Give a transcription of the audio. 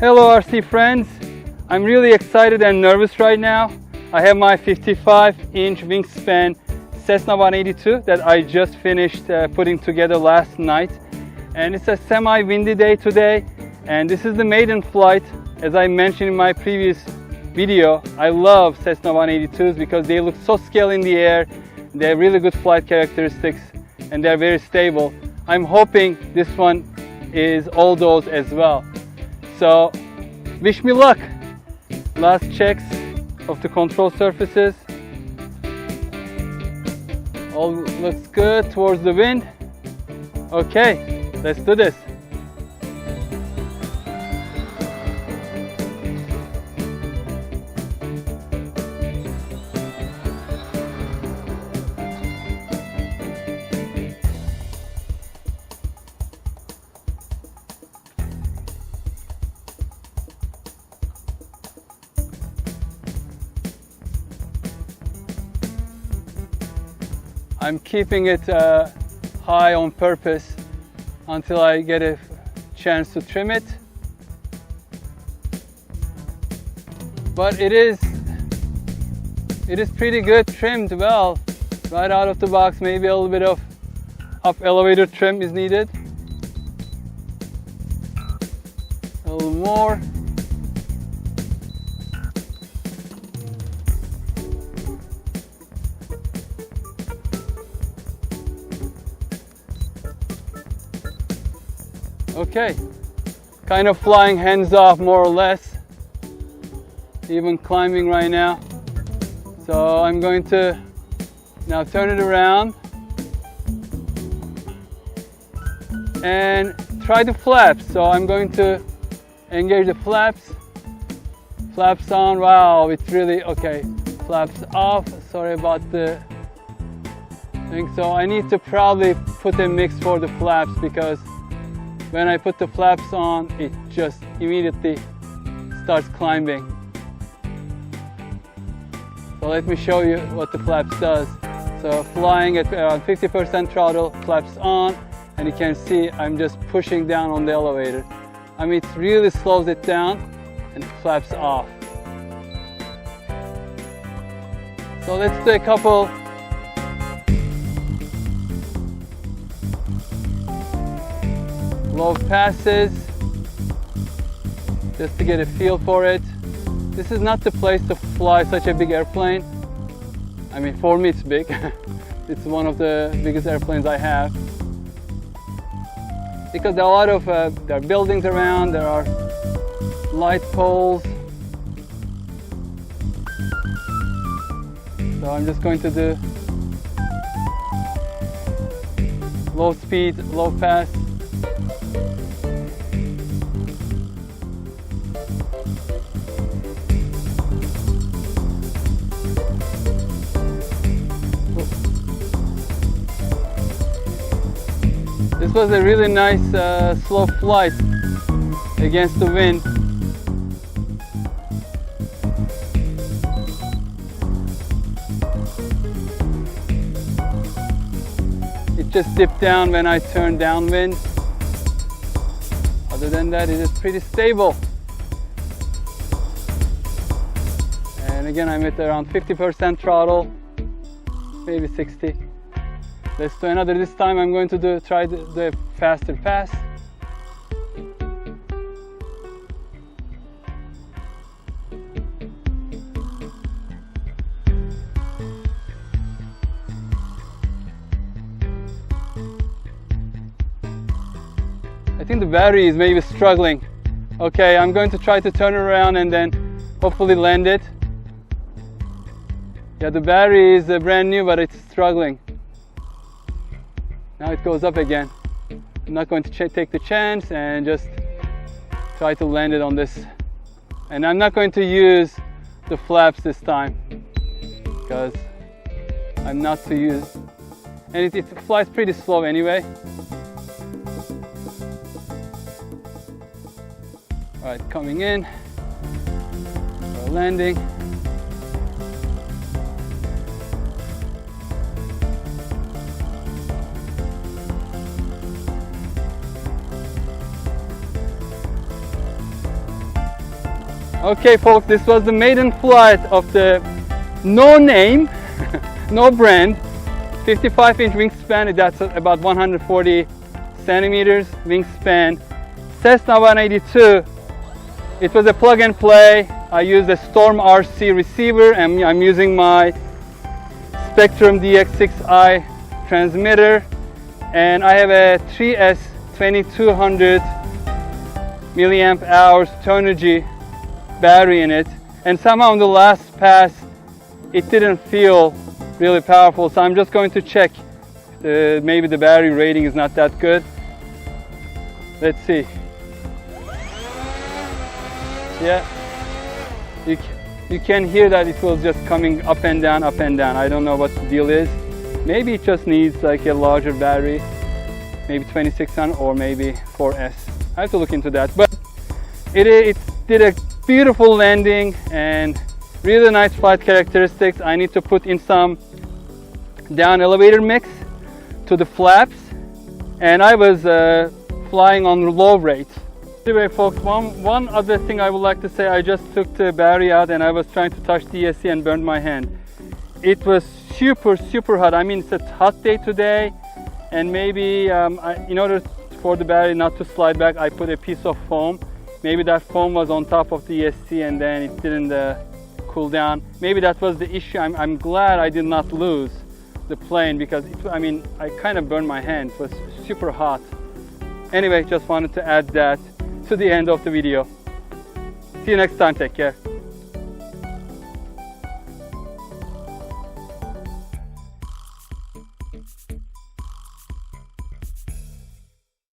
Hello RC friends, I'm really excited and nervous right now. I have my 55-inch wingspan Cessna 182 that I just finished putting together last night. And it's a semi-windy day today, and this is the maiden flight. As I mentioned in my previous video, I love Cessna 182s because they look so scale in the air. They have really good flight characteristics and they're very stable. I'm hoping this one is all those as well. So wish me luck. Last checks of the control surfaces. All looks good towards the wind. Okay, let's do this. I'm keeping it high on purpose until I get a chance to trim it. But it is pretty good trimmed well. Right out of the box, maybe a little bit of up elevator trim is needed. A little more. Okay, kind of flying hands off more or less, even climbing right now. So I'm going to now turn it around and try the flaps. So I'm going to engage the flaps. Flaps on, wow, it's really, okay. Flaps off, sorry about the thing. So I need to probably put a mix for the flaps because when I put the flaps on, it just immediately starts climbing. So let me show you what the flaps does. So flying at around 50% throttle, flaps on, and you can see I'm just pushing down on the elevator. I mean, it really slows it down and flaps off. So let's do a couple low passes just to get a feel for it. This is not the place to fly such a big airplane. I mean, for me it's big. It's one of the biggest airplanes I have because there are a lot of there are buildings around, there are light poles. So I'm just going to do low speed, low pass. This was a really nice slow flight against the wind. It just dipped down when I turned downwind. Other than that, it is pretty stable. And again, I'm at around 50% throttle, maybe 60. Let's do another. This time I'm going to try the faster pass. I think the battery is maybe struggling. Okay, I'm going to try to turn around and then hopefully land it. Yeah, the battery is brand new, but it's struggling. Now it goes up again. I'm not going to take the chance and just try to land it on this. And I'm not going to use the flaps this time because I'm not to use. And it flies pretty slow anyway. All right, coming in, landing. Okay folks, this was the maiden flight of the no name, no brand, 55-inch wingspan, that's about 140 centimeters wingspan, Cessna 182. It was a plug and play. I used a Storm RC receiver and I'm using my Spectrum DX6i transmitter, and I have a 3S 2200 milliamp hours Turnigy battery in it, and somehow on the last pass it didn't feel really powerful, so I'm just going to check. Maybe the battery rating is not that good. Let's see. Yeah, you can hear that it was just coming up and down, up and down. I don't know what the deal is. Maybe it just needs like a larger battery, maybe 2600 or maybe 4S. I have to look into that. But it did a beautiful landing and really nice flight characteristics. I need to put in some down elevator mix to the flaps, and I was flying on low rate. Anyway folks, one other thing I would like to say, I just took the battery out and I was trying to touch the ESC and burned my hand. It was super hot. I mean, it's a hot day today, and maybe in order for the battery not to slide back, I put a piece of foam. Maybe that foam was on top of the ESC and then it didn't cool down. Maybe that was the issue. I'm glad I did not lose the plane, because I kind of burned my hand. It was super hot. Anyway, just wanted to add that to the end of the video. See you next time. Take care.